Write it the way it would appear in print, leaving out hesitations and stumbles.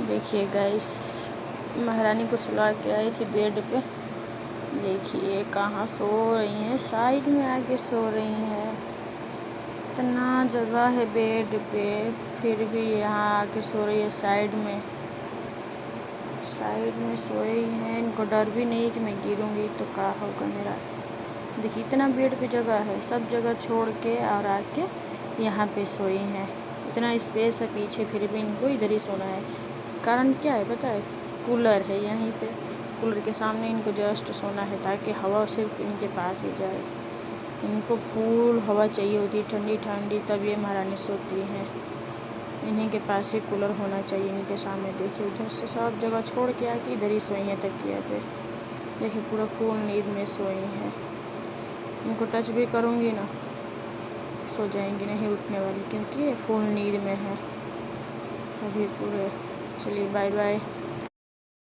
देखिए गाइस, महारानी को सुला के आई थी बेड पे। देखिए कहाँ सो रही हैं, साइड में आके सो रही हैं। इतना जगह है बेड पे, फिर भी यहाँ आके सो रही है साइड में। साइड में सोई हैं, इनको डर भी नहीं कि मैं गिरूंगी तो क्या होगा मेरा। देखिए इतना बेड पे जगह है, सब जगह छोड़ के और आके यहाँ पे सोई हैं। इतना स्पेस है पीछे, फिर भी इनको इधर ही सोना है। कारण क्या है पता है? कूलर है यहीं पे, कूलर के सामने इनको जस्ट सोना है ताकि हवा सिर्फ इनके पास ही जाए। इनको फुल हवा चाहिए होती है, ठंडी ठंडी, तब ये महारानी सोती हैं। इन्हीं के पास ही कूलर होना चाहिए इनके सामने। देखिए उधर से सब जगह छोड़ के आके इधर ही सोई हैं तकिया पे। देखिए पूरा फुल नींद में सोई हैं। इनको टच भी करूँगी ना, सो जाएंगी, नहीं उठने वाली, क्योंकि ये फुल नींद में है अभी पूरे। चलिए बाय बाय।